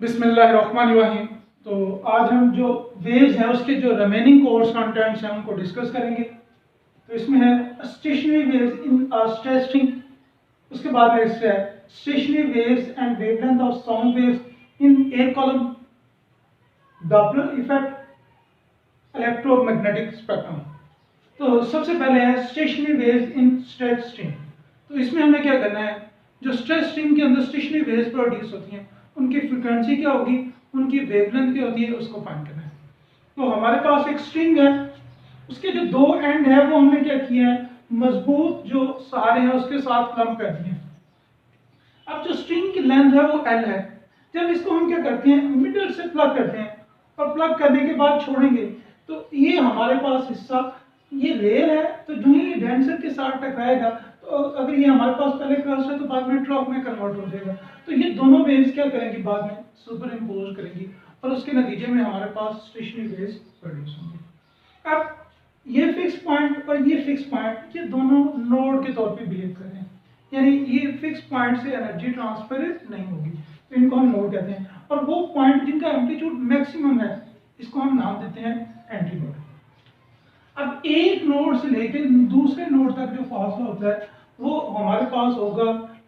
बिस्मिल्लाहिर्रहमानिर्रहीम। तो आज हम जो वेव्स हैं उसके जो रिमेनिंग कोर्स कंटेंट्स हैं उनको डिस्कस करेंगे। तो इसमें है stationery waves in stress string, उसके बाद नेक्स्ट है stationery waves and wavelength of sound waves in air column, Doppler effect, electromagnetic spectrum. तो सबसे पहले है stationery waves in stress string. तो इसमें हमें क्या करना है, जो स्ट्रेस स्ट्रिंग के अंदर स्टेशनरी वेव्स प्रोड्यूस होती हैं उनकी फ्रीक्वेंसी क्या होगी, उनकी वेवलेंथ क्या होती है, उसको फाइंड करना है। तो हमारे पास एक स्ट्रिंग है, उसके जो दो एंड है वो हमने क्या किया है, मजबूत जो सहारे हैं उसके साथ क्लम्प कर दिए। अब जो स्ट्रिंग की लेंथ है वो एल है। जब इसको हम क्या करते हैं, मिडल से प्लग करते हैं और प्लग करने के बाद छोड़ेंगे तो ये हमारे पास हिस्सा ये रेल है, तो जो ही डेंसर के साथ टकराएगा तो अगर ये हमारे पास पहले क्रस्ट है तो बाद में ट्रॉफ में कन्वर्ट हो जाएगा। तो ये दोनों वेव्स क्या करेंगी, बाद में सुपर इम्पोज करेंगी और उसके नतीजे में हमारे पास स्टेशनरी वेव्स प्रोड्यूस होंगे। अब ये फिक्स पॉइंट और ये फिक्स पॉइंट ये दोनों नोड के तौर पे बिहेव कर रहे हैं, यानी ये फिक्स पॉइंट से एनर्जी ट्रांसफर नहीं होगी, तो इनको हम नोड कहते हैं। और वो पॉइंट जिनका एम्पलीट्यूड मैक्सिमम है इसको हम नाम देते हैं एंटी नोड। अब एक नोड से लेकर दूसरे नोड तक जो फासला होता है वो हमारे पास होगा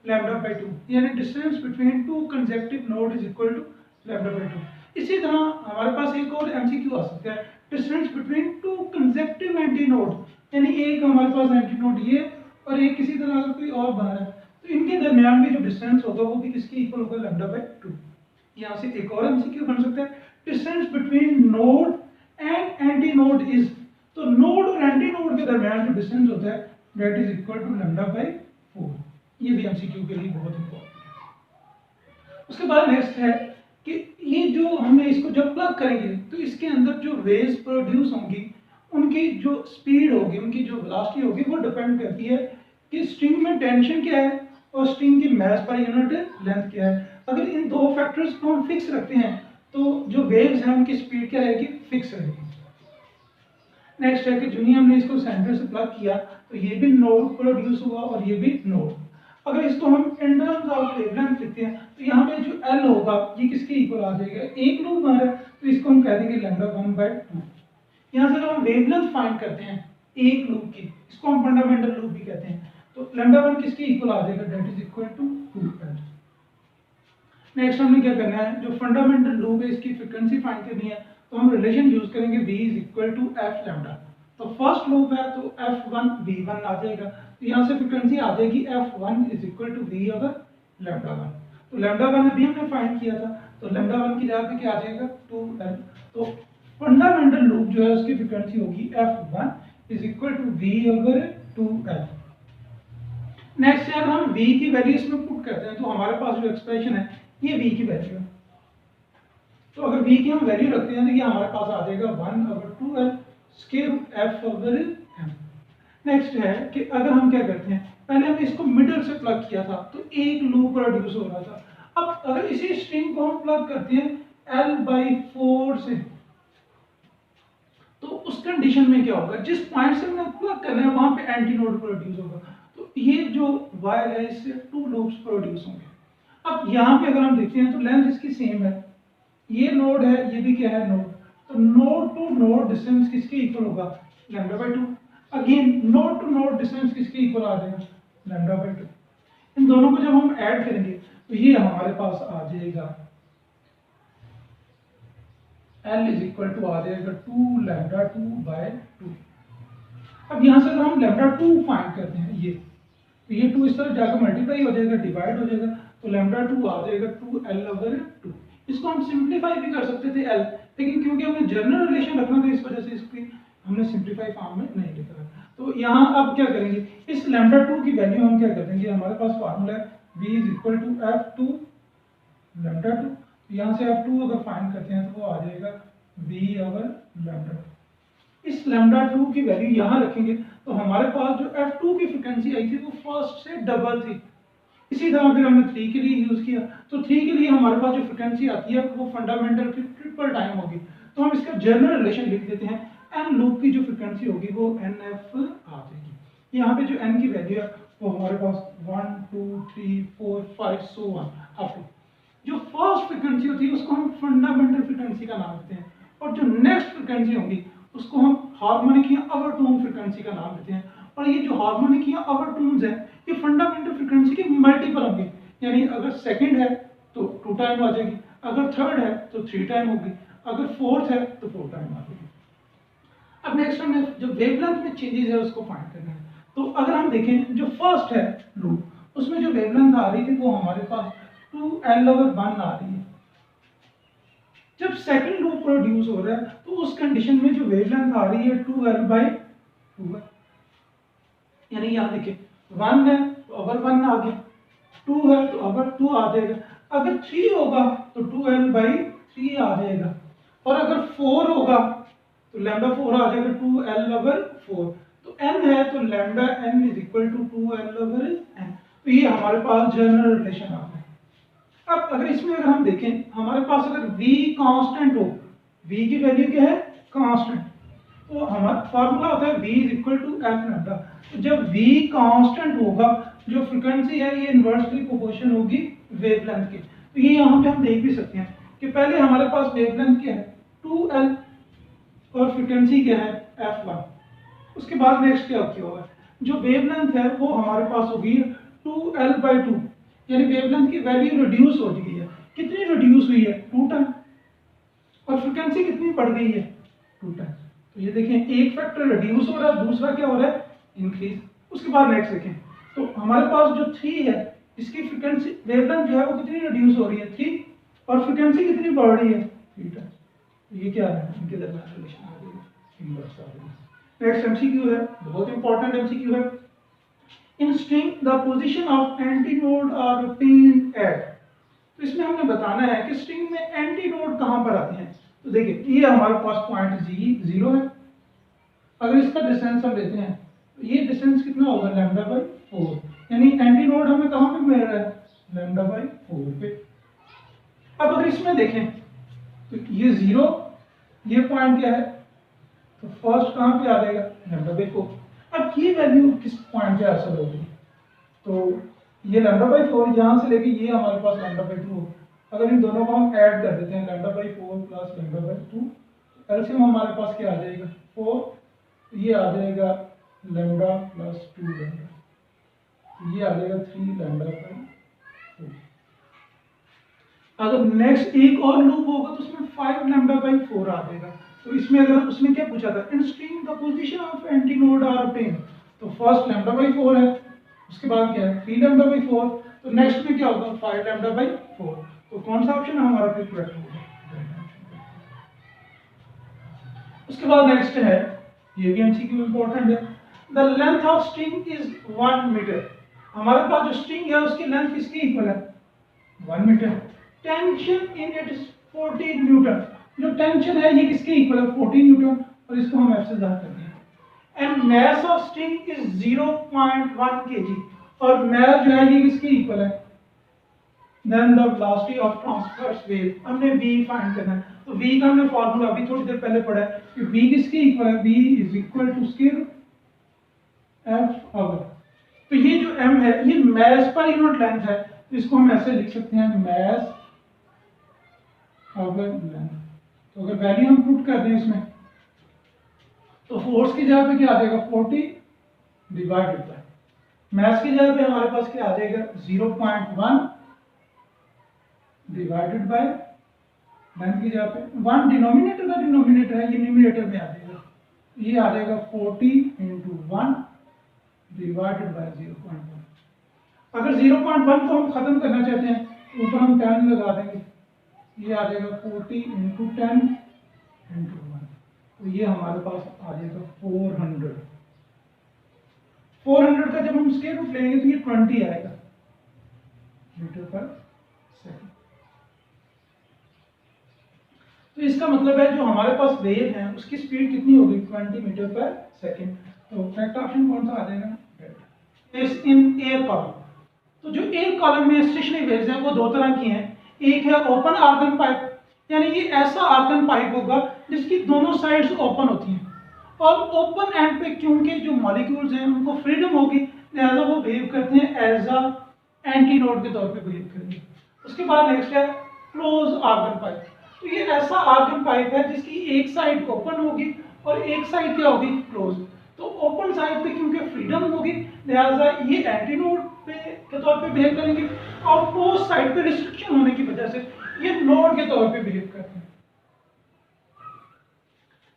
लैम्डा बाई 2, यानी distance between two consecutive node is equal to lambda by 2। इसी तरह हमारे पास एक और एमसीक्यू आ सकता है, distance between two consecutive anti node, यानी एक हमारे पास एंटी नोड ये और एक किसी तरह अगर कोई और बना रहा है तो इनके दरमियान भी जो डिस्टेंस होगा वो भी किसके इक्वल होगा, लैम्डा बाई 2। यहाँ से एक और एमसीक्यू बन सकता है, distance between node and anti node is, तो नोड और एंटी नोड के दरमियान जो डिस्टेंस होता है that is equal to lambda by 4। ये भी एमसीक्यू के लिए बहुत इंपॉर्टेंट है। उसके बाद नेक्स्ट है कि ये जो हमने इसको जब प्लग करेंगे तो इसके अंदर जो वेव्स प्रोड्यूस होंगी उनकी जो स्पीड होगी, उनकी जो वेलोसिटी होगी वो डिपेंड करती है कि स्ट्रिंग में टेंशन क्या है और स्ट्रिंग की मास पर यूनिट लेंथ क्या है। अगर इन दो फैक्टर्स को हम फिक्स रखते हैं तो जो वेव्स हैं उनकी स्पीड क्या रहेगी, फिक्स रहेगी। नेक्स्ट है कि जो ही हमने इसको सेंटर से प्लग किया तो ये भी नोड प्रोड्यूस हुआ और ये भी नोड। अगर इसको हम इन टर्म्स ऑफ वेवलेंथ लिखते हैं तो यहाँ पे जो एल होगा ये किसके इक्वल आ जाएगा, एक लूप आ रहा है तो इसको हम कह देंगे लैम्डा 1/2। यहाँ से जब हम वेवलेंथ फाइंड करते हैं एक लूप की, इसको हम फंडामेंटल लूप भी कहते हैं, तो लैम्डा 1 किसके इक्वल आ जाएगा, that is equal to 2L। Next हमने क्या करना है, जो फंडामेंटल लूप है इसकी फ्रीक्वेंसी फाइंड करनी है, तो हम रिलेशन यूज करेंगे v is equal to F lambda. तो फर्स्ट लूप है तो f1 v1 आ जाएगा, तो यहाँ से फ्रीक्वेंसी आ जाएगी f1 is equal to v over lambda 1। तो लैम्डा 1 अभी हमने फाइंड किया था, तो लैम्डा 1 की जगह पे क्या आ जाएगा 2L। तो फंडामेंटल लूप जो है उसकी फ्रीक्वेंसी होगी f1 is equal to v over 2L। Next अगर हम v की वैल्यू इसमें पुट करते हैं तो हमारे पास जो एक्सप्रेशन है ये v की वैल्यू है। तो अगर v की हम वैल्यू रखते हैं तो ये हमारे पास आ जाएगा 1/2L square root f over m। Next है कि अगर हम क्या करते हैं, पहले हमने इसको मिडल से प्लग किया था तो एक लूप प्रोड्यूस हो रहा था। अब अगर इसी स्ट्रिंग को हम प्लग करते हैं L/4 से तो उस कंडीशन में क्या होगा, जिस पॉइंट से हमने प्लग करना है वहां पे एंटी नोड प्रोड्यूस होगा, तो ये जो वायर है इससे 2 लूप्स प्रोड्यूस होंगे। अब यहाँ पे अगर हम देखते हैं तो लेंथ इसकी सेम है, ये नोड है ये भी क्या है नोड, तो नोड टू नोड डिस्टेंस किसके इक्वल होगा, lambda by 2। Again node to node distance किसके इक्वल आ जाएगा, लैम्डा बाई 2। इन दोनों को जब हम ऐड करेंगे तो ये हमारे पास आ जाएगा L इज इक्वल टू आ जाएगा 2 लैम्डा 2/2। अब यहाँ से अगर हम लैम्डा 2 फाइंड करते हैं ये, तो ये 2 इस तरह जाकर मल्टीप्लाई हो जाएगा, डिवाइड हो जाएगा, तो लैम्डा 2 आ जाएगा 2L ओवर 2। इसको हम सिंप्लीफाई भी कर सकते थे L, लेकिन क्योंकि हमें जनरल रिलेशन रखना था इस वजह से इसकी हमने सिंप्लीफाई फॉर्म में नहीं लिखा। तो यहाँ अब क्या करेंगे, इस लैम्डा 2 की वैल्यू हम क्या कर देंगे, हमारे पास फार्मूला है v is equal to f2 lambda 2। यहाँ से f2 अगर फाइंड करते हैं तो वो आ जाएगा v ओवर लैम्डा 2। इस लैम्डा 2 की वैल्यू यहाँ रखेंगे तो हमारे पास जो f2 की फ्रीक्वेंसी आई थी वो फर्स्ट से डबल थी। इसी तरह फिर हमने 3 के लिए यूज किया, तो 3 के लिए हमारे पास जो फ्रीक्वेंसी आती है वो फंडामेंटल की ट्रिपल टाइम होगी। तो हम इसका जनरल रिलेशन लिख देते हैं, n लूप की जो फ्रीक्वेंसी होगी वो nf आ जाएगी। यहाँ पे जो n की वैल्यू है वो हमारे पास 1 2 3 4 5 सो ऑन अप टू, जो फर्स्ट फ्रिक्वेंसी होती है उसको हम फंडामेंटल फ्रिक्वेंसी का नाम देते हैं, और जो नेक्स्ट फ्रिक्वेंसी होगी उसको हम हार्मोनिक या ओवरटोन फ्रिक्वेंसी का नाम देते हैं। और ये जो हार्मोनिक या ओवरटोन्स है ये फंडामेंटल फ्रिक्वेंसी के मल्टीपल होंगे, यानी अगर सेकंड है तो 2 टाइम आ जाएगी, अगर थर्ड है तो 3 टाइम होगी, अगर फोर्थ है तो 4 टाइम आ जाएगी। अब नेक्स्ट हमने जो वेवलेंथ में चेंजेस है उसको फाइंड करना है। तो अगर हम देखें जो फर्स्ट है लूप उसमें जो वेवलेंथ आ रही थी वो हमारे पास 2L/1 आ रही है। जब सेकंड लूप प्रोड्यूस हो रहा है तो उस कंडीशन में जो वेवलेंथ आ रही है 2L/2 है, यानी यहाँ देखिए 1 है तो अगर 1 आ गया, 2 है तो अगर 2 आ जाएगा, अगर 3 होगा तो 2L/3 आ जाएगा, और अगर 4 होगा तो लैम्डा 4 आ जाएगा 2L/4। तो n है तो lambda n is equal to 2L/n। तो ये हमारे पास जनरल रिलेशन आ गया। अब अगर इसमें अगर हम देखें हमारे पास अगर v कांस्टेंट हो, v की वैल्यू क्या है कांस्टेंट, तो हमारा फार्मूला होता है v is equal to F lambda. तो जब v कांस्टेंट होगा जो फ्रीक्वेंसी है ये इनवर्सली प्रोपोर्शन होगी वेवलेंथ के। तो ये यहाँ पे हम देख भी सकते हैं कि पहले हमारे पास वेवलेंथ क्या है 2L और फ्रीक्वेंसी क्या है f1। उसके बाद नेक्स्ट क्या होगा, जो वेवलेंथ है वो हमारे पास होगी 2L/2, यानी वेवलेंथ की वैल्यू रिड्यूस हो गई है। कितनी रिड्यूस हुई है 2 टाइम, और फ्रीक्वेंसी कितनी बढ़ गई है 2 टाइम। तो ये देखें एक फैक्टर रिड्यूस हो रहा है, दूसरा क्या हो रहा है इंक्रीज। उसके बाद नेक्स्ट देखें तो हमारे पास जो 3 है इसकी फ्रीक्वेंसी वेवलेंथ जो है वो कितनी रिड्यूस हो रही है 3, और फ्रीक्वेंसी कितनी बढ़ रही है 3 टाइम। तो ये क्या है इनके दरमियान रिलेशन आ रही है, इनवर्स आ रही है। नेक्स्ट एमसीक्यू है, बहुत इंपॉर्टेंट एमसीक्यू है। In string the position of antinode are obtained at। तो इसमें हमने बताना है कि स्ट्रिंग में एंटीनोड कहां पर आते हैं। तो देखिए ये हमारे पास पॉइंट 0 है, अगर इसका डिस्टेंस हम लेते हैं तो ये डिस्टेंस कितना होगा λ/4, यानी एंटीनोड हमें कहां पे मिल रहा है λ/4 पे। अब अगर इसमें देखें तो ये 0, ये पॉइंट क्या है तो फर्स्ट कहां पे आ जाएगा λ/4। अब ये वैल्यू किस पॉइंट पे हासिल होगी, तो ये λ/4 यहाँ से लेके ये हमारे पास λ/2 हो। अगर इन दोनों को हम ऐड कर देते हैं λ/4 प्लस λ/2, एलसीएम हमारे पास क्या आ जाएगा 4, ये आ जाएगा लैम्डा प्लस 2 लैम्डा, ये आ जाएगा 3 λ/4। अगर नेक्स्ट एक और लूप होगा तो उसमें 5 λ/4 आ जाएगा। तो इसमें अगर उसमें क्या पूछा था in string the position of antinode are obtained, तो फर्स्ट λ/4 है, उसके बाद क्या है 3 λ/4, तो नेक्स्ट में क्या होगा 5 λ/4। तो कौन सा ऑप्शन हमारा फिर करेक्ट होगा। उसके बाद नेक्स्ट है, ये भी एमसीक्यू इंपॉर्टेंट है, the length of string is 1 metre. हमारे पास जो स्ट्रिंग है उसकी लेंथ किसके इक्वल है 1 metre. Tension in it is 14 newton, जो टेंशन है ये किसके इक्वल है 14 न्यूटन, और इसको हम F से ज़ाहिर कर दिए। And mass of string is 0.1 kg, और मास जो है ये किसके इक्वल है then the velocity of transverse wave. हमने v फाइंड करना है, तो v का हमने फार्मूला अभी थोड़ी देर पहले पढ़ा है कि v किसके इक्वल है, v is equal to square f over. तो ये जो m है ये मास पर यूनिट लेंथ है, तो इसको हम ऐसे लिख सकते हैं मास आवर लेंथ। तो अगर वैल्यू हम पुट कर दें इसमें तो फोर्स की जगह पे क्या आ जाएगा 40 डिवाइडेड बाय मास की जगह पे हमारे पास क्या आ जाएगा 0.1 डिवाइडेड बाय लेंथ की जगह पे 1 डिनोमिनेटर का डिनोमिनेटर है, ये न्यूमरेटर में आ जाएगा, ये आ जाएगा 40 × 1 डिवाइडेड बाय 0.1। अगर 0.1 को हम खत्म करना चाहते हैं तो ऊपर हम 10 लगा देंगे, ये आ जाएगा 40 × 10 × 1, तो ये हमारे पास आ जाएगा 400। 400 का जब हम स्क्वायर रूट लेंगे तो ये 20 आएगा मीटर पर सेकंड। तो इसका मतलब है जो हमारे पास वेव है उसकी स्पीड कितनी होगी 20 मीटर पर सेकंड। तो करेक्ट ऑप्शन कौन सा आ जाएगा इस इन एयर कॉलम। तो जो एयर कॉलम में स्टेशनरी वेव्स हैं वो दो तरह की हैं, एक है ओपन आर्गन पाइप, यानी ये ऐसा आर्गन पाइप होगा जिसकी दोनों साइड्स ओपन होती हैं, और ओपन एंड पे क्योंकि जो मॉलिक्यूल्स हैं उनको फ्रीडम होगी लिहाजा वो बिहेव करते हैं एज अ एंटीनोड के तौर पे बिहेव करेंगे। उसके बाद नेक्स्ट है क्लोज आर्गन पाइप। तो ये ऐसा आर्गन पाइप है जिसकी एक साइड ओपन होगी और एक साइड क्या होगी, क्लोज। तो ओपन साइड पे क्योंकि फ्रीडम होगी, लिहाजा ये एंटीनोड पे के तौर पे बिहेव करेंगे, और क्लोज साइड पे रिस्ट्रिक्शन होने की वजह से ये नोड के तौर पे बिहेव करते हैं।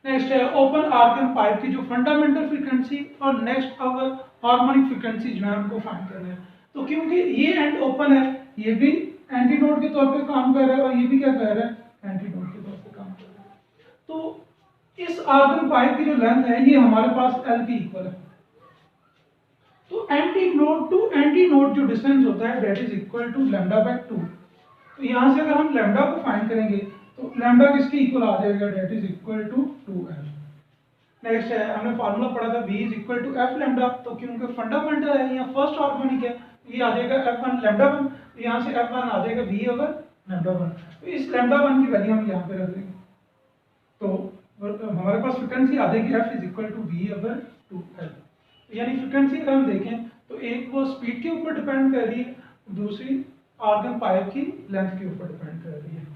नेक्स्ट है ओपन आर्गन पाइप की जो फंडामेंटल फ्रीक्वेंसी और नेक्स्ट अगर हार्मोनिक फ्रीक्वेंसी जो है हमको फाइंड करना है। तो क्योंकि ये एंड ओपन है, ये भी एंटीनोड के तौर पे काम कर रहा है और ये भी क्या कर रहा है, एंटीनोड के तौर पे काम कर रहा है। तो इस आर्गन पाइप की जो लेंथ है ये हमारे पास L के इक्वल है। तो antinode to antinode जो डिस्टेंस होता है that is equal to lambda by 2। तो यहां से अगर हम लैम्डा को फाइंड करेंगे तो लैम्डा किसके इक्वल आ जाएगा, that is equal to 2L। Next है, हमने फार्मूला पढ़ा था V is equal to F lambda. तो क्योंकि फंडामेंटल है या फर्स्ट हार्मोनिक है, ये आ जाएगा F1 लैम्डा 1। तो यहाँ से F1 आ जाएगा V ओवर लैम्डा 1। तो इस लैम्डा 1 की वैल्यू हम यहाँ पे रख देंगे, तो हमारे पास फ्रीक्वेंसी आ जाएगी F is equal to V over 2L। यानी फ्रीक्वेंसी अगर हम देखें तो एक वो स्पीड के ऊपर डिपेंड कर रही है, दूसरी आर्गन पाइप की लेंथ के ऊपर डिपेंड कर रही है।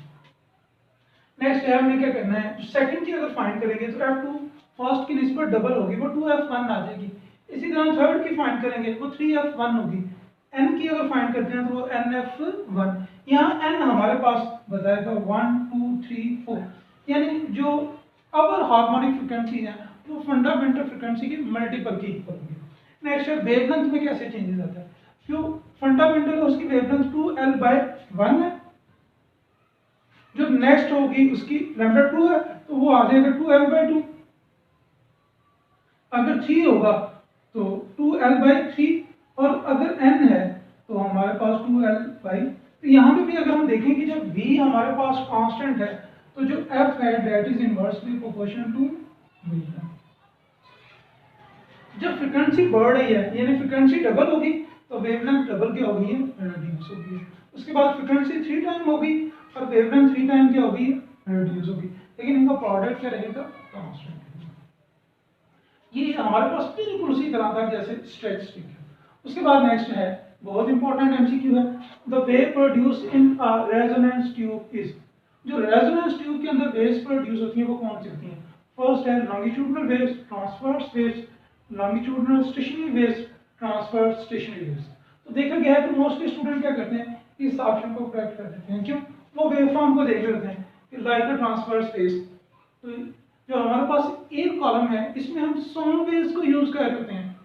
नेक्स्ट है, हमने क्या करना है, सेकंड की अगर फाइंड करेंगे तो F2 फर्स्ट की निस्बत डबल होगी, वो 2F1 आ जाएगी। इसी तरह थर्ड की फाइंड करेंगे वो 3F1 होगी। n की अगर फाइंड करते हैं तो वो NF1। यहाँ n हमारे पास बताएगा 1 2 3 4, यानी जो अवर हार्मोनिक फ्रीक्वेंसी है वो फंडामेंटल फ्रीक्वेंसी की मल्टीपल की इक्वल होगी। नेक्स्ट है, वेवलेंथ में कैसे चेंजेस आता है, जो फंडामेंटल है उसकी वेवलेंथ 2L/1 है, जो नेक्स्ट होगी उसकी लैम्डा 2 है तो वो आ जाएगा 2L/2। अगर 3 होगा तो 2L/3, और अगर n है तो हमारे पास 2L/। तो यहाँ पे भी अगर हम देखें कि जब v हमारे पास कांस्टेंट है तो जो f है that is inversely proportional to v। जब फ्रीक्वेंसी बढ़ रही है यानी फ्रीक्वेंसी डबल होगी तो वेवलेंथ डबल क्या होगी, रिड्यूस होगी। उसके बाद फ्रीक्वेंसी 3 टाइम होगी और वेवलेंथ 3 टाइम क्या होगी, रिड्यूस होगी, लेकिन इनका प्रोडक्ट क्या रहेगा, कांस्टेंट। ये हमारे पास बिल्कुल उसी तरह का जैसे स्ट्रेच स्ट्रिंग है। उसके बाद नेक्स्ट है, बहुत इंपॉर्टेंट एमसीक्यू है, the wave produce in a resonance tube is. जो रेजोनेंस ट्यूब के अंदर वेव्स प्रोड्यूस होती हैं वो कौन सी होती हैं, फर्स्ट है longitudinal waves, transverse waves, longitudinal stationery waves, transverse stationery waves. तो देखा गया है कि मोस्टली स्टूडेंट क्या करते हैं, इस ऑप्शन को करेक्ट कर देते हैं। क्यों, वो वेवफॉर्म को देख लेते हैं कि लाइक अ ट्रांसवर्स वेव्स। तो जो हमारे पास एक कॉलम है इसमें हम साउंड वेव्स को यूज कर रहे होते हैं।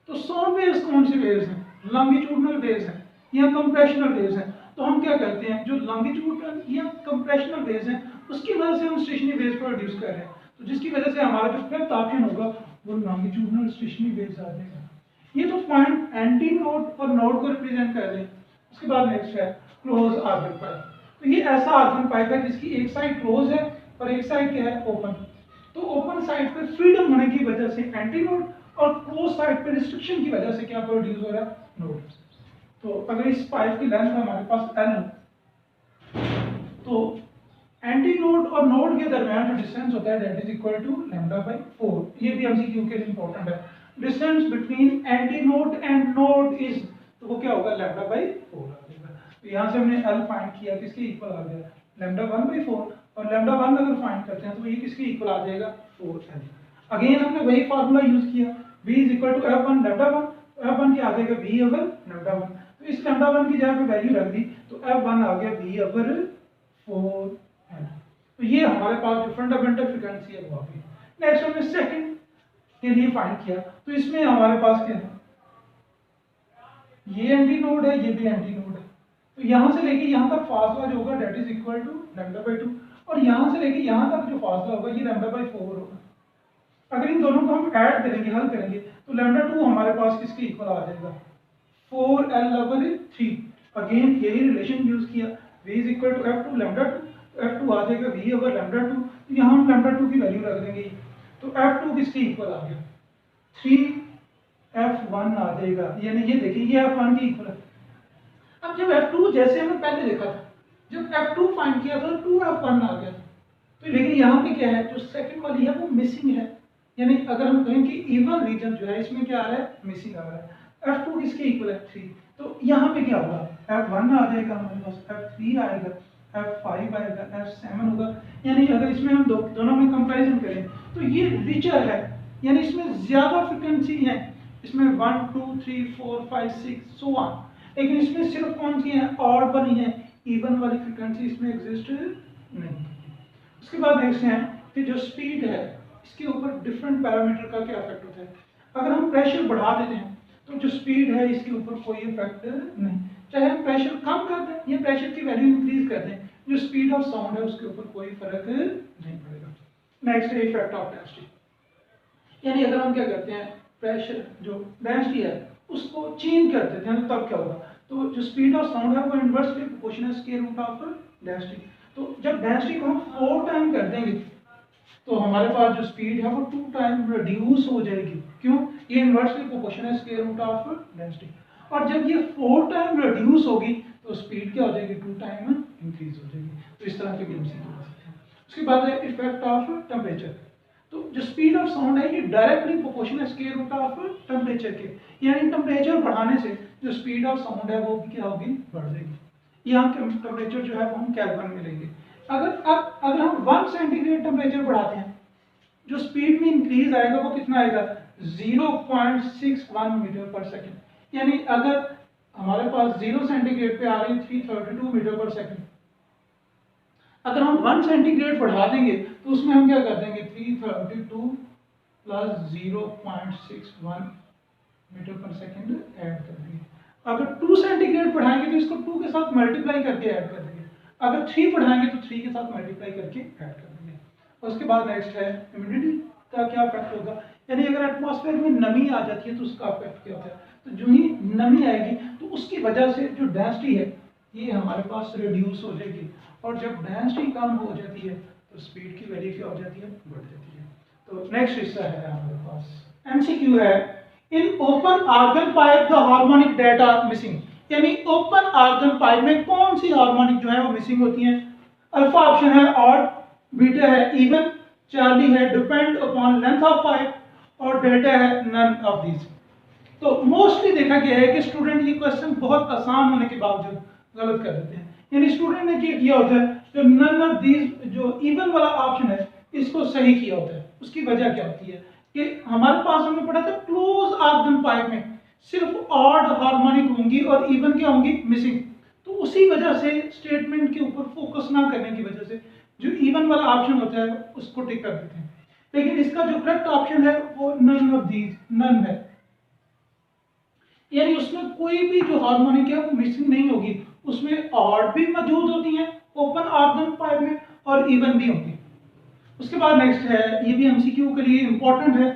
तो साउंड वेव्स कौन सी वेव्स हैं, लॉन्गिट्यूडनल वेव्स हैं या कंप्रेशनल वेव्स हैं। तो हम क्या करते हैं, जो लॉन्गिट्यूडनल या कंप्रेशनल वेव्स हैं उसकी वजह से हम स्टेशनरी वेव्स प्रोड्यूस कर रहे हैं, तो जिसकी वजह से हमारा जो फिफ्थ ऑप्शन होगा वो लॉन्गिट्यूडनल स्टेशनरी वेव्स आ जाएगा। ये तो पॉइंट एंटी नोड और नोड को रिप्रेजेंट कर रहे हैं। उसके बाद नेक्स्ट है क्लोज आर्गन पाइप। तो ये ऐसा आर्गन पाइप है जिसकी एक साइड क्लोज है और एक साइड क्या है, ओपन। तो ओपन साइड पे फ्रीडम होने की वजह से एंटी नोड और क्लोज साइड पे रिस्ट्रिक्शन की वजह से क्या प्रोड्यूस हो रहा है, नोड। तो अगर इस पाइप की लेंथ हमारे पास L हो तो एंटी नोड और नोड के दरमियान जो डिस्टेंस होता है दैट इज इक्वल टू λ/4। ये भी एमसीक्यू के लिए इंपॉर्टेंट है, distance between anti node and node is, तो वो क्या होगा, λ/4 आ जाएगा। तो यहाँ से हमने L फाइंड किया, किसके इक्वल आ गया, λ1/4, और λ1 अगर फाइंड करते हैं तो ये किसके इक्वल आ जाएगा, 4L। अगेन हमने वही फार्मूला यूज किया, V is equal to F1 λ1, F1 क्या आ जाएगा, V ओवर λ1। तो इस λ1 की जगह पे वैल्यू रख दी तो F1 आ गया V ओवर 4L। तो ये हमारे पास जो फंडामेंटल फ्रीक्वेंसी है वो आ गई। नेक्स्ट हमने सेकंड के लिए फाइंड किया, तो इसमें हमारे पास क्या है, ये एंटी नोड है, ये भी एंटी नोड है। तो यहाँ से लेके यहाँ तक फासला जो होगा दैट इज इक्वल टू λ/2, और यहाँ से लेके यहाँ तक जो फासला होगा ये λ/4 होगा। अगर इन दोनों को हम ऐड करेंगे, हल करेंगे, तो λ2 हमारे पास किसके इक्वल आ जाएगा, 4L/3। अगेन यही रिलेशन यूज किया, V is equal to F2 λ2, F2 आ जाएगा V ओवर λ2। यहाँ हम λ2 की वैल्यू रख देंगे, तो F2 किसके इक्वल आ गया, 3F1 आ जाएगा। यानी ये देखिए ये F1 के इक्वल है। अब जब F2 जैसे हमने पहले देखा था, जब F2 फाइंड किया तो 2F1 आ गया। तो लेकिन यहाँ पे क्या है, जो सेकंड वाली है वो मिसिंग है, यानी अगर हम कहें कि इवन रीजन जो है इसमें क्या आ रहा है, मिसिंग आ रहा है। F2 किसके इक्वल है, 3। तो यहाँ पे क्या होगा, F1 आ जाएगा हमारे पास, F3 आएगा, F5 आएगा, F7 होगा। यानी अगर इसमें हम दोनों में कंपैरिजन करें तो ये रिचर है, यानी इसमें ज़्यादा फ्रिक्वेंसी है, इसमें 1 2 3 4 5 6 सो ऑन। लेकिन इसमें सिर्फ कौन सी है, ऑड बनी है, इवन वाली फ्रिक्वेंसी इसमें एग्जिस्ट नहीं। उसके बाद देखते हैं कि जो स्पीड है इसके ऊपर डिफरेंट पैरामीटर का क्या इफेक्ट होता है। अगर हम प्रेशर बढ़ा देते हैं तो जो स्पीड है इसके ऊपर कोई इफेक्ट नहीं, चाहे हम प्रेशर कम कर दें या प्रेशर की वैल्यू इंक्रीज कर दें, जो स्पीड ऑफ साउंड है उसके ऊपर कोई फर्क नहीं पड़ेगा। नेक्स्ट है इफेक्ट ऑफ डेंसिटी, यानी अगर हम क्या करते हैं, प्रेशर जो डेंसिटी है उसको चेंज कर देते हैं तब क्या होगा, तो जो स्पीड ऑफ साउंड है वो inversely proportional square root of density. तो जब डेंसिटी को हम 4 टाइम कर देंगे तो हमारे पास जो स्पीड है वो 2 टाइम रिड्यूस हो जाएगी। क्यों, ये inversely proportional square root of density. और जब ये 4 टाइम रिड्यूस होगी तो स्पीड क्या हो जाएगी, 2 टाइम इंक्रीज हो जाएगी। तो इस तरह के भी हम सीख सकते हैं। उसके बाद है इफेक्ट ऑफ टेम्परेचर। तो जो स्पीड ऑफ साउंड है ये directly proportional square root of temperature के, यानी टेम्परेचर बढ़ाने से जो स्पीड ऑफ साउंड है वो भी क्या होगी, बढ़ जाएगी। यहाँ टेम्परेचर जो है वो हम केल्विन में लेंगे। अगर हम 1 सेंटीग्रेड टेम्परेचर बढ़ाते हैं, जो स्पीड में इंक्रीज आएगा वो कितना आएगा, 0.61 मीटर पर सेकेंड। यानी अगर हमारे पास 0 सेंटीग्रेड पे आ रही है 332 मीटर पर सेकेंड, अगर हम 1 सेंटीग्रेड बढ़ा देंगे तो उसमें हम क्या कर देंगे, 332 प्लस 0.61 मीटर पर सेकेंड ऐड कर देंगे। अगर 2 सेंटीग्रेड बढ़ाएंगे तो इसको 2 के साथ मल्टीप्लाई करके ऐड कर देंगे। अगर 3 बढ़ाएंगे तो 3 के साथ मल्टीप्लाई करके ऐड कर देंगे। उसके बाद नेक्स्ट है ह्यूमिडिटी का क्या इफेक्ट होगा, यानी अगर एटमॉस्फेयर में नमी आ जाती है तो उसका इफेक्ट क्या होता है। तो जो ही नमी आएगी तो उसकी वजह से जो डेंसिटी है ये हमारे पास रिड्यूस हो जाएगी, और जब डेंसिटी कम हो जाती है तो स्पीड की वैल्यू क्या हो जाती है, बढ़ जाती है। तो नेक्स्ट हिस्सा है हमारे पास एमसीक्यू है, in open organ pipe the harmonic data missing. यानी ओपन आर्गन पाइप में कौन सी हार्मोनिक जो है वो मिसिंग होती है। अल्फा ऑप्शन है ऑड, बीटा है इवन, चार्ली है depend upon length of pipe, और डेल्टा है नन ऑफ दीज। तो मोस्टली देखा गया है कि स्टूडेंट ये क्वेश्चन बहुत आसान होने के बावजूद गलत कर देते हैं। यानी स्टूडेंट ने ये किया होता है, जो नन ऑफ दीज जो इवन वाला ऑप्शन है इसको सही किया होता है। उसकी वजह क्या होती है कि हमारे पास हमने पढ़ा था क्लोज आर्गन पाइप में सिर्फ ऑड हार्मोनिक होंगी और इवन क्या होंगी, मिसिंग। तो उसी वजह से स्टेटमेंट के ऊपर फोकस ना करने की वजह से जो इवन वाला ऑप्शन होता है उसको टिक कर देते हैं। लेकिन इसका जो करेक्ट ऑप्शन है वो नन ऑफ दीज, नन है, यानी उसमें कोई भी जो हार्मोनिक है वो मिसिंग नहीं होगी। उसमें ऑड भी मौजूद होती हैं ओपन आर्गन पाइप में और इवन भी होती है। उसके बाद नेक्स्ट है, ये भी एमसीक्यू के लिए इंपॉर्टेंट है,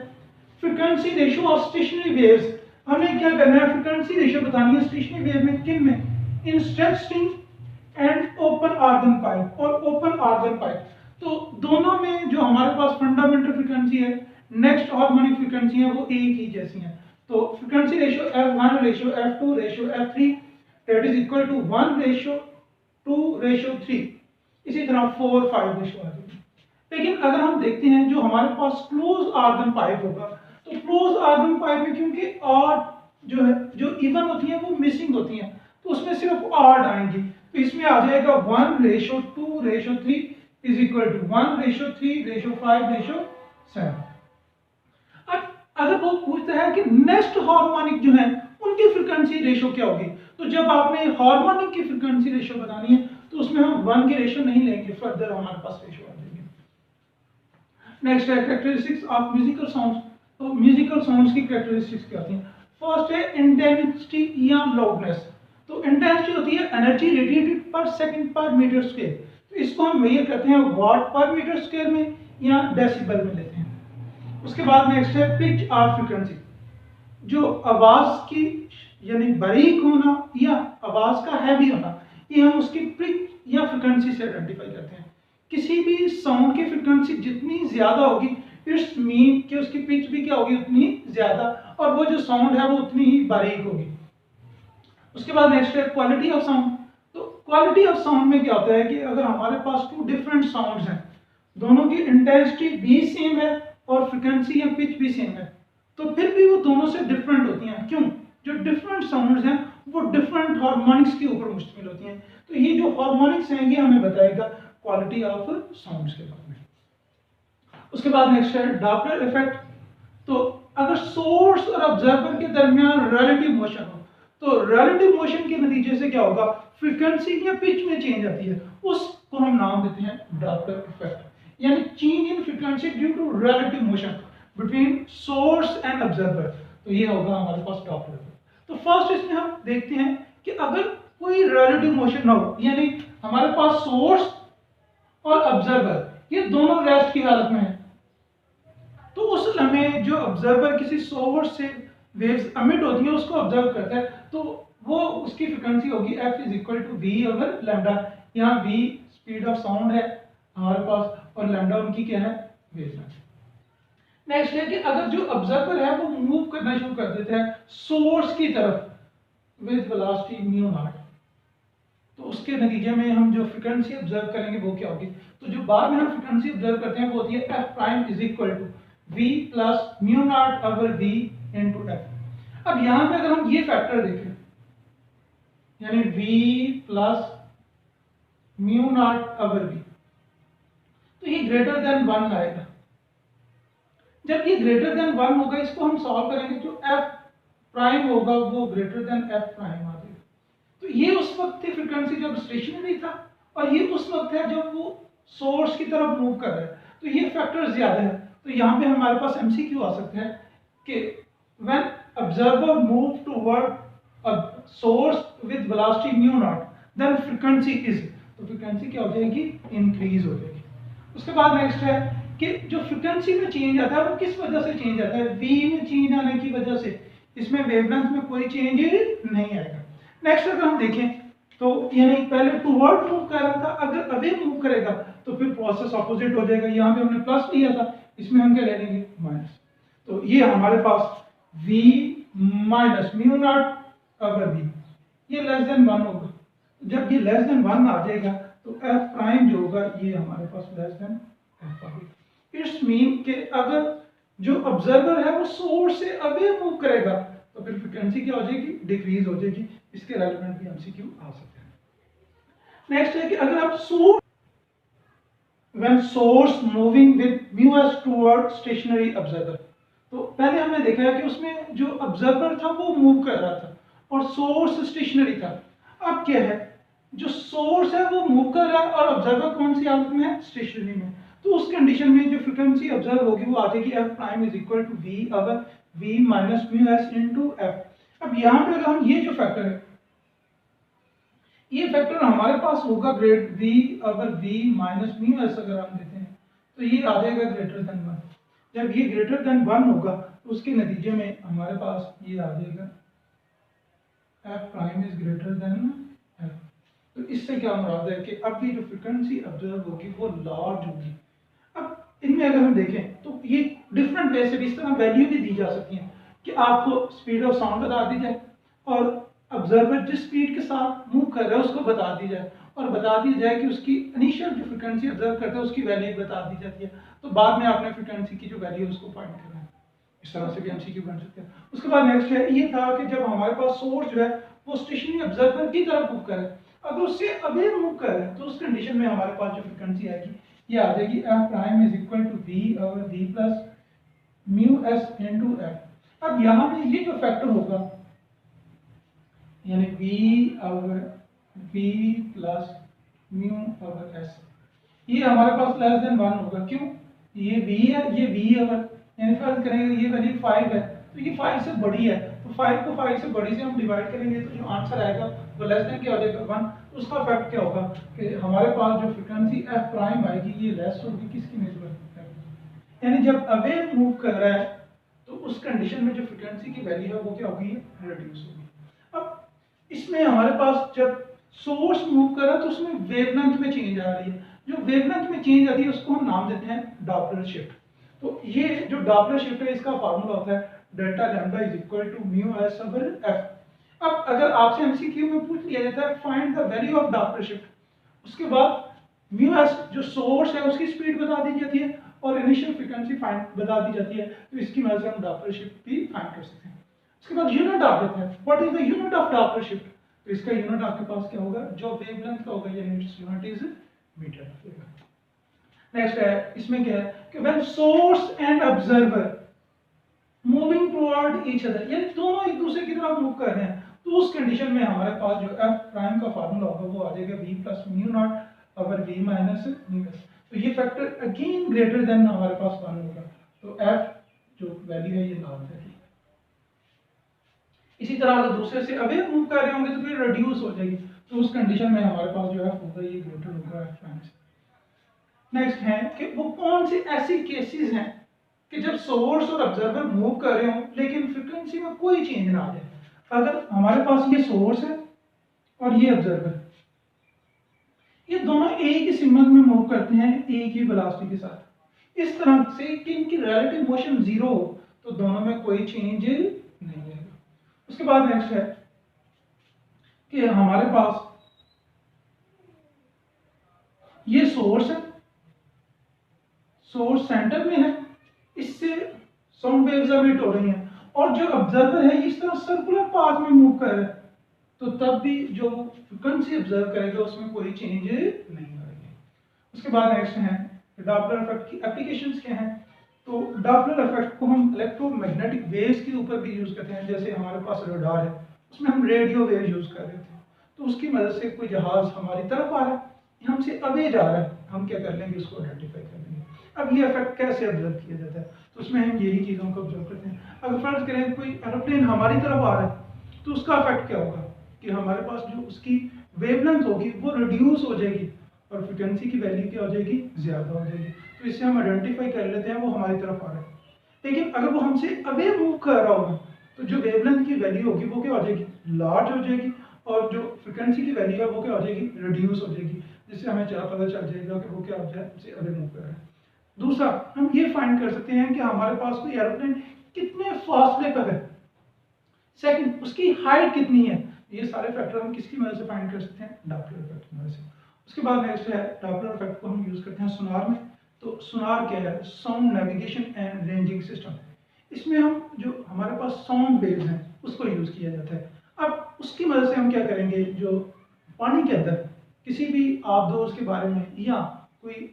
frequency ratio of stationery waves. हमें क्या करना है, फ्रीक्वेंसी रेशियो बतानी है स्टेशनरी वेव में, किन में, इन stretch string and open organ pipe और ओपन आर्गन पाइप। तो दोनों में जो हमारे पास फंडामेंटल फ्रीक्वेंसी है, नेक्स्ट हार्मोनिक फ्रीक्वेंसी है, वो एक ही जैसी है। तो frequency ratio F1 ratio F2 ratio F3 that is equal to 1 ratio 2 ratio 3, इसी तरह 4 5 रेशियो आ जाएगी। लेकिन अगर हम देखते हैं जो हमारे पास क्लोज आर्गन पाइप होगा, तो क्लोज आर्गन पाइप में क्योंकि ऑड जो है, जो इवन होती है वो मिसिंग होती हैं, तो उसमें सिर्फ ऑड आएंगी। तो इसमें आ जाएगा 1 ratio 2 ratio 3 is equal to 1 ratio 3 ratio 5 ratio 7। अगर वो पूछता है कि नेक्स्ट हार्मोनिक जो है उनकी फ्रीक्वेंसी रेशियो क्या होगी, तो जब आपने हार्मोनिक की फ्रीक्वेंसी रेशियो बतानी है तो उसमें हम 1 की रेशियो नहीं लेंगे, फर्दर हमारे पास रेशियो आ जाएगी। नेक्स्ट है कैरेक्टरिस्टिक्स ऑफ म्यूजिकल साउंड्स। तो म्यूजिकल साउंड्स की कैरेक्टरिस्टिक्स क्या होती हैं। फर्स्ट है इंटेंसिटी या लाउडनेस। तो इंटेंसिटी होती है एनर्जी रेडिएटेड पर सेकंड पर मीटर स्क्वायर। तो इसको हम मेजर करते हैं वाट पर मीटर स्क्वायर में या डेसिबल में लेते हैं। उसके बाद नेक्स्ट है पिच और फ्रीक्वेंसी, जो आवाज की यानी बारीक होना या आवाज का हैवी होना, ये हम उसकी पिच या फ्रीक्वेंसी से आइडेंटिफाई करते हैं। किसी भी साउंड की फ्रीक्वेंसी जितनी ज्यादा होगी इट्स मीन कि उसकी पिच भी क्या होगी, उतनी ज्यादा, और वो जो साउंड है वो उतनी ही बारीक होगी। उसके बाद नेक्स्ट है क्वालिटी ऑफ साउंड। तो क्वालिटी ऑफ साउंड में क्या होता है कि अगर हमारे पास 2 डिफरेंट साउंड्स हैं, दोनों की इंटेंसिटी भी सेम है और फ्रीक्वेंसी या पिच भी सेम है, तो फिर भी वो दोनों से डिफरेंट होती हैं। क्यों, जो डिफरेंट साउंड्स हैं वो डिफरेंट हार्मोनिक्स के ऊपर मुश्तमिल होती हैं। तो ये जो हार्मोनिक्स हैं ये हमें बताएगा क्वालिटी ऑफ साउंड्स के बारे में। उसके बाद नेक्स्ट है डॉपलर इफेक्ट। तो अगर सोर्स और ऑब्जर्वर के दरमियान रिलेटिव मोशन हो तो रिलेटिव मोशन के नतीजे से क्या होगा, फ्रीक्वेंसी या पिच में चेंज आती है, उसको हम नाम देते हैं डॉपलर इफेक्ट, यानी change in frequency due to relative motion between source and observer. तो ये होगा हमारे पास डॉपलर इफेक्ट। तो फर्स्ट इसमें हम देखते हैं कि अगर कोई रिलेटिव मोशन ना हो, यानी हमारे पास सोर्स और ऑब्जर्वर ये दोनों रेस्ट की हालत में है, तो उस लम्हे जो ऑब्जर्वर किसी सोर्स से वेव्स एमिट होती हैं उसको ऑब्जर्व करता है, तो वो उसकी फ्रीक्वेंसी होगी f is equal to v over lambda. यहाँ v स्पीड ऑफ साउंड है हमारे पास और लैम्डा उनकी क्या है, वेवलेंथ। नेक्स्ट है कि अगर जो ऑब्जर्वर है वो मूव करना शुरू कर देता है सोर्स की तरफ विद वेलोसिटी म्यू नॉट, तो उसके नतीजे में हम जो फ्रीक्वेंसी ऑब्जर्व करेंगे वो क्या होगी। तो जो बाद में हम फ्रीक्वेंसी ऑब्जर्व करते हैं वो होती है f prime is equal to v plus mu not over v into f। अब यहां पे अगर हम ये फैक्टर देखें, यानी v plus mu not over v, तो ये ग्रेटर देन 1 आएगा। जब ये ग्रेटर देन 1 होगा इसको हम सॉल्व करेंगे, जो f प्राइम होगा वो ग्रेटर देन f प्राइम आ जाएगा। तो ये उस वक्त थी फ्रीक्वेंसी जब स्टेशनरी था और ये उस वक्त है जब वो सोर्स की तरफ मूव कर रहा है, तो ये फैक्टर ज्यादा है। तो यहाँ पे हमारे पास एमसीक्यू आ सकता है कि when observer move toward a source with velocity mu not then frequency is, तो फ्रीक्वेंसी क्या हो जाएगी, इंक्रीज हो जाएगी। उसके बाद नेक्स्ट है कि जो फ्रीक्वेंसी में चेंज आता है वो किस वजह से चेंज आता है, v में चेंज आने की वजह से, इसमें वेवलेंथ में कोई चेंज नहीं आएगा। नेक्स्ट अगर हम देखें तो यानी पहले टुवर्ड मूव कर रहा था, अगर अवे मूव करेगा तो फिर प्रोसेस ऑपोजिट हो जाएगा। यहाँ पे हमने प्लस लिया था, इसमें हम क्या ले लेंगे, माइनस। तो ये हमारे पास v minus mu not over v ये लेस देन 1 होगा। जब ये लेस देन 1 आ जाएगा तो f प्राइम जो होगा ये हमारे पास लेस देन f होगा। इट्स मीन कि अगर जो ऑब्जर्वर है वो सोर्स से अवे मूव करेगा तो फिर फ्रीक्वेंसी क्या हो जाएगी, डिक्रीज हो जाएगी। इसके रेलेवेंट भी एमसीक्यू आ सकते हैं। नेक्स्ट है कि अगर आप source when source moving with mu S toward stationary observer, तो पहले हमने देखा है कि उसमें जो ऑब्जर्वर था वो मूव कर रहा था और सोर्स स्टेशनरी था। अब क्या है, जो सोर्स है वो मूव कर रहा है और ऑब्जर्वर कौन सी हालत में है, स्टेशनरी में। तो उस कंडीशन में जो फ्रीक्वेंसी ऑब्जर्व होगी वो आ जाएगी f prime is equal to v over v minus mu S into f। अब यहाँ पे अगर हम ये जो फैक्टर है, ये फैक्टर हमारे पास होगा great v over v minus mu S, अगर हम देते हैं तो ये आ जाएगा ग्रेटर देन 1। जब ये ग्रेटर देन 1 होगा तो उसके नतीजे में हमारे पास ये आ जाएगा f prime is greater than f। तो इससे क्या मुराद है कि अब ये जो फ्रीक्वेंसी ऑब्जर्व होगी वो लार्ज होगी। अब इनमें अगर हम देखें तो ये डिफरेंट वे से भी इस तरह वैल्यू भी दी जा सकती है कि आपको स्पीड ऑफ साउंड बता दी जाए और ऑब्जर्वर जिस स्पीड के साथ मूव कर रहा है उसको बता दी जाए और बता दी जाए कि उसकी इनिशियल जो फ्रीक्वेंसी ऑब्जर्व करता है उसकी वैल्यू बता दी जाती है। तो बाद में आपने फ्रीक्वेंसी की जो वैल्यू है उसको फाइंड करना है। इस तरह से भी एमसीक्यू बन सकते हैं। उसके बाद नेक्स्ट है ये था कि जब हमारे पास सोर्स जो है वो स्टेशनरी ऑब्जर्वर की तरफ मूव करे, अगर उससे अवे मूव कर रहा है तो उस कंडीशन में हमारे पास जो फ्रीक्वेंसी आएगी ये आ जाएगी f prime is equal to v over v plus mu s into f। अब यहाँ पे ये जो फैक्टर होगा यानी v over v plus mu over s, ये हमारे पास लेस देन 1 होगा। क्यों, ये v है, ये v ओवर, यानी फर्ज करेंगे ये वैल्यू 5 है तो ये 5 से बड़ी है, तो 5 को 5 से बड़ी से हम डिवाइड करेंगे तो जो आंसर आएगा वो लेस देन क्या हो जाएगा, 1। तो उसका इफेक्ट क्या होगा कि हमारे पास जो फ्रीक्वेंसी f प्राइम आएगी ये लेस होगी किसकी निस्बत, यानी जब अवे मूव कर रहा है तो उस कंडीशन में जो फ्रीक्वेंसी की वैल्यू है वो क्या होगी, रिड्यूस होगी। अब इसमें हमारे पास जब सोर्स मूव कर रहा है तो उसमें वेवलेंथ में चेंज आ रही है, जो वेवलेंथ में चेंज आती है उसको हम नाम देते हैं डॉपलर शिफ्ट। तो ये जो डॉपलर शिफ्ट है इसका फार्मूला होता है delta lambda is equal to mu S over F. अब अगर आपसे एमसीक्यू में पूछ लिया जाता है find the value of Doppler shift, उसके बाद म्यू एस जो सोर्स है उसकी स्पीड बता दी जाती है और इनिशियल फ्रीक्वेंसी फाइंड बता दी जाती है, तो इसकी मदद से हम डॉपलर शिफ्ट भी फाइंड कर सकते हैं। उसके बाद यूनिट ऑफ लेते हैं, what is the unit of Doppler shift. तो इसका यूनिट आपके पास क्या होगा, जो वेवलेंथ का होगा, यानी it's unit is metre. Next है, इसमें क्या है कि when source and observer moving toward each other, यानी दोनों एक दूसरे की तरफ मूव कर रहे हैं, तो उस कंडीशन में हमारे पास जो एफ प्राइम का फार्मूला होगा वो आ जाएगा v plus mu not over v minus mu S. तो ये फैक्टर अगेन ग्रेटर देन हमारे पास 1 होगा, तो एफ जो वैल्यू है ये लार्ज है। इसी तरह अगर दूसरे से अवे मूव कर रहे होंगे तो फिर रिड्यूस हो जाएगी, तो उस कंडीशन में हमारे पास जो एफ होगा ये ग्रेटर होगा एफ प्राइम से। नेक्स्ट है कि वो कौन सी ऐसी केसेस हैं कि जब सोर्स और ऑब्जर्वर मूव कर रहे हो लेकिन फ्रीक्वेंसी में कोई चेंज ना आ जाए। अगर हमारे पास ये सोर्स है और ये ऑब्जर्वर, ये दोनों एक ही सिग्नल में मूव करते हैं एक ही वेलोसिटी के साथ, इस तरह से कि इनकी रिलेटिव मोशन जीरो हो, तो दोनों में कोई चेंज नहीं आएगा। उसके बाद नेक्स्ट है कि हमारे पास ये सोर्स है, सोर्स सेंटर में है, इससे साउंड वेव्स एमिट हो रही हैं, और जो ऑब्जर्वर है इस तरह सर्कुलर पाथ में मूव कर रहा है, तो तब भी जो फ्रीक्वेंसी ऑब्जर्व करेगा उसमें कोई चेंज नहीं आएगी। उसके बाद नेक्स्ट है डॉपलर इफेक्ट की एप्लीकेशंस क्या हैं। तो डॉपलर इफेक्ट को हम इलेक्ट्रोमैग्नेटिक वेव्स के ऊपर भी यूज करते हैं, जैसे हमारे पास रडार है, उसमें हम रेडियो वेव यूज कर रहे थे, तो उसकी मदद से कोई जहाज हमारी तरफ आ रहा है, हमसे अवे जा रहा है, हम क्या कर लेंगे, उसको आइडेंटिफाई कर लेंगे। अब ये इफेक्ट कैसे ऑब्जर्व किया जाता है, तो उसमें हम यही चीज़ों को ऑब्जर्व करते हैं। अगर फर्ज करें कोई एरोप्लेन हमारी तरफ आ रहा है, तो उसका इफेक्ट क्या होगा कि हमारे पास जो उसकी वेवलेंथ होगी वो रिड्यूस हो जाएगी और फ्रिक्वेंसी की वैल्यू क्या हो जाएगी, ज़्यादा हो जाएगी, तो इससे हम आइडेंटिफाई कर लेते हैं वो हमारी तरफ आ रहा है। लेकिन अगर वो हमसे अवे मूव कर रहा होगा तो जो वेवलेंथ की वैल्यू होगी वो क्या हो जाएगी, लार्ज हो जाएगी, और जो फ्रिक्वेंसी की वैल्यू है वो क्या हो जाएगी, रिड्यूस हो जाएगी, जिससे हमें पता चल जाएगा कि वो क्या हो जाए हमसे अवे मूव कर रहा है। दूसरा, हम ये फाइंड कर सकते हैं कि हमारे पास कोई एरोप्लेन कितने फासले पर है। सेकंड, उसकी हाइट कितनी है। ये सारे फैक्टर हम किसकी मदद से फाइंड कर सकते हैं, डॉपलर इफेक्ट की मदद से। उसके बाद नेक्स्ट है डॉपलर इफेक्ट को हम यूज करते हैं सोनार में। तो सोनार क्या है, sound navigation and ranging system. इसमें हम जो हमारे पास साउंड वेव्स हैं उसको यूज किया जाता है। अब उसकी मदद से हम क्या करेंगे, जो पानी के अंदर किसी भी आबदोज के बारे में या कोई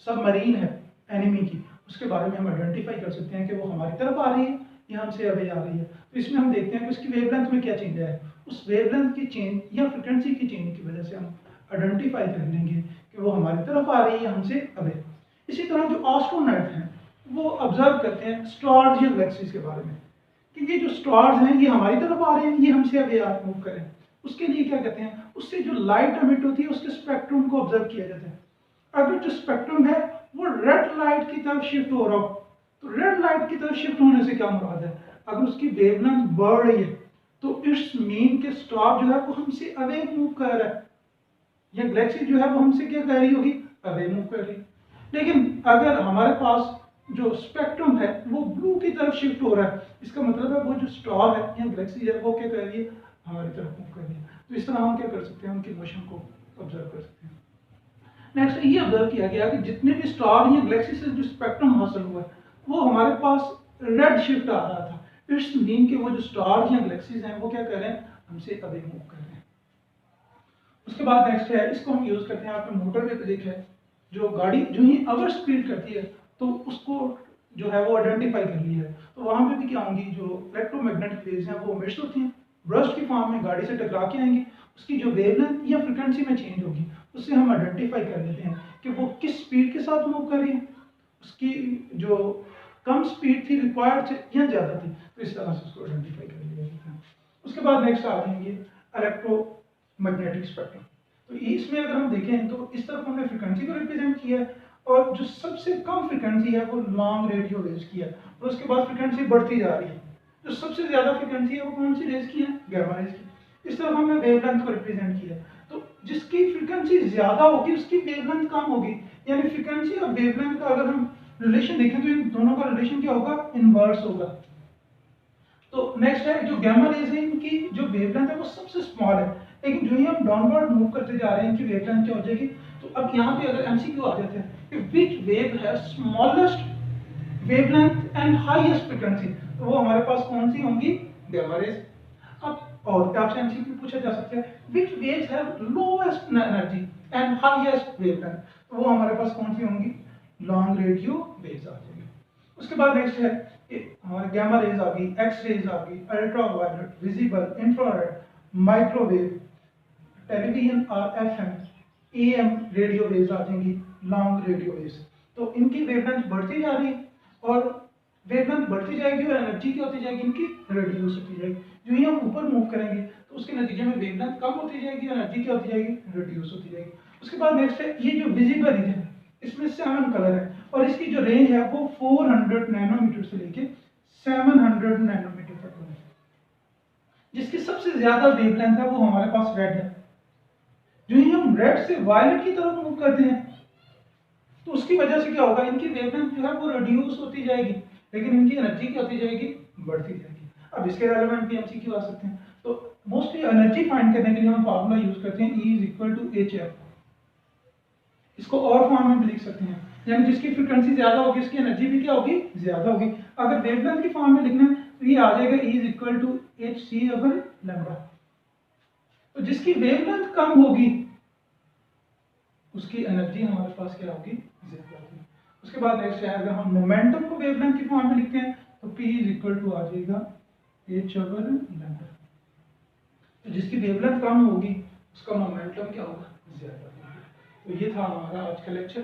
सबमरीन है एनिमी की, उसके बारे में हम आइडेंटिफाई कर सकते हैं कि वो हमारी तरफ आ रही है या हमसे अवे आ रही है। तो इसमें हम देखते हैं कि उसकी वेवलेंथ में क्या चेंज है, उस वेवलेंथ की चेंज या फ्रिक्वेंसी की चेंज की वजह से हम आइडेंटिफाई कर लेंगे कि वो हमारी तरफ आ रही है या हमसे अवे। इसी तरह जो एस्ट्रोनॉट हैं वो ऑब्जर्व करते हैं स्टार्स या गैलेक्सीज के बारे में, क्योंकि जो स्टार्स हैं ये हमारी तरफ आ रहे हैं, ये हमसे अवे मूव करें, उसके लिए क्या कहते हैं, उससे जो लाइट एमिट होती है उसके स्पेक्ट्रम को ऑब्जर्व किया जाता है। अगर जो स्पेक्ट्रम है वो रेड लाइट की तरफ शिफ्ट हो रहा हो, तो रेड लाइट की तरफ शिफ्ट होने से क्या मुराद है, अगर उसकी वेवलेंथ बढ़ रही है तो इट्स मीन के स्टार जो है वो हमसे अवे मूव कर रहा है, या गैलेक्सी जो है वो हमसे क्या कर रही होगी, अवे मूव कर रही है। लेकिन अगर हमारे पास जो स्पेक्ट्रम है वो ब्लू की तरफ शिफ्ट हो रहा है, इसका मतलब है वो जो स्टार है या गैलेक्सी है वो क्या कर रही है, हमारी तरफ मूव कर रही है। तो इस तरह हम क्या कर सकते हैं, उनकी मोशन को ऑब्जर्व कर सकते हैं। नेक्स्ट ये ऑब्जर्व किया गया कि जितने भी स्टार या गैलेक्सी से जो स्पेक्ट्रम हासिल हुआ वो हमारे पास रेड शिफ्ट आ रहा था, इट्स मीन कि वो जो स्टार या गैलेक्सीज हैं वो क्या कर रहे हैं, हमसे अवे मूव कर रहे हैं। उसके बाद नेक्स्ट है, इसको हम यूज करते हैं, आपने मोटरवे पे देखा है, जो गाड़ी जो ही अवर स्पीड करती है तो उसको जो है वो आइडेंटिफाई कर लिया है, तो वहां पे भी क्या होंगी, जो इलेक्ट्रोमैग्नेटिक वेव्स हैं वो मिक्स होती हैं, ब्रस्ट की फॉर्म में गाड़ी से टकरा के आएंगी, उसकी जो वेवलेंथ या फ्रिक्वेंसी में चेंज होगी उससे हम आइडेंटिफाई कर लेते हैं कि वो किस स्पीड के साथ मूव कर रही है, उसकी जो कम स्पीड थी रिक्वायर्ड से या ज़्यादा थी, तो इस तरह से उसको आइडेंटिफाई कर लिया जाता है। उसके बाद नेक्स्ट आ जाएंगे इलेक्ट्रोमैग्नेटिक स्पेक्ट्रम। तो इसमें अगर हम देखें तो इस तरफ हमने फ्रिक्वेंसी को रिप्रेजेंट किया है, और जो सबसे कम फ्रिक्वेंसी है वो लॉन्ग रेडियो वेव्स की है, और उसके बाद फ्रिक्वेंसी बढ़ती जा रही है, जो सबसे ज़्यादा फ्रिक्वेंसी है वो कौन सी रेज की है, गामा रेज की। इस तरफ हमने वेवलेंथ को रिप्रेजेंट किया, तो जिसकी फ्रिक्वेंसी ज़्यादा होगी उसकी वेवलेंथ कम होगी, यानी फ्रिक्वेंसी और वेवलेंथ का अगर हम रिलेशन देखें तो इन दोनों का रिलेशन क्या होगा, इनवर्स होगा। तो नेक्स्ट है जो गामा रेज है, इनकी जो वेवलेंथ है वो सबसे स्मॉल है, लेकिन जो ही हम डाउनवर्ड मूव करते जा रहे हैं इनकी वेवलेंथ क्या हो जाएगी। तो अब यहाँ पे अगर एमसीक्यू आ जाते हैं कि विच वेव है smallest wavelength and highest frequency, तो वो हमारे पास कौन सी होंगी, गामा रेज। अब और आपसे एमसीक्यू पूछा जा सकता है which waves have lowest energy and highest wavelength, वो हमारे पास कौन सी होंगी, लॉन्ग रेडियो वेव्स आ जाएंगी। उसके बाद नेक्स्ट है हमारे गामा रेज आ गई, एक्स रेज आ गई, ultra violet, visible, infrared, microwave, television और एफएम, एएम रेडियो वेव्स आ जाएंगी, लॉन्ग रेडियो वेव्स। तो इनकी वेवलेंथ बढ़ती जा रही है और वेवलेंथ बढ़ती जाएगी और एनर्जी क्या होती जाएगी, इनकी रिड्यूस होती जाएगी। जो ही हम ऊपर मूव करेंगे तो उसके नतीजे में वेवलेंथ कम होती जाएगी और एनर्जी क्या होती जाएगी, रिड्यूस होती जाएगी। उसके बाद नेक्स्ट है ये जो विजिबल रीजन है इसमें 7 कलर है और इसकी जो रेंज है वो 400 नैनोमीटर से लेके 700 नैनोमीटर तक है। जिसकी सबसे ज्यादा वेवलेंथ है वो हमारे पास रेड है। जो ही हम रेड से वायलेट की तरफ मूव करते हैं तो उसकी वजह से क्या होगा, इनकी वेवलेंथ जो है वो रिड्यूस होती जाएगी लेकिन इनकी एनर्जी क्या होती जाएगी, बढ़ती जाएगी। अब इसके रेलेवेंट भी एमसीक्यू आ सकते हैं। तो मोस्टली एनर्जी फाइंड करने के लिए हम फार्मूला यूज करते हैं E = hf। इसको और फॉर्म में भी लिख सकते हैं, यानी जिसकी फ्रीक्वेंसी ज्यादा होगी उसकी एनर्जी भी क्या होगी, ज्यादा होगी। अगर वेवलेंथ की फॉर्म में लिखना है तो ये आ जाएगा E = hc/λ। तो जिसकी वेवलेंथ कम होगी उसकी एनर्जी हमारे पास क्या होगी, ज्यादा होगी। उसके बाद नेक्स्ट है अगर हम मोमेंटम को वेवलेंथ की फॉर्म में लिखते हैं तो P = आ जाएगा h/λ। तो जिसकी वेवलेंथ कम होगी उसका मोमेंटम क्या होगा, ज्यादा होगा। तो ये था हमारा आज का लेक्चर।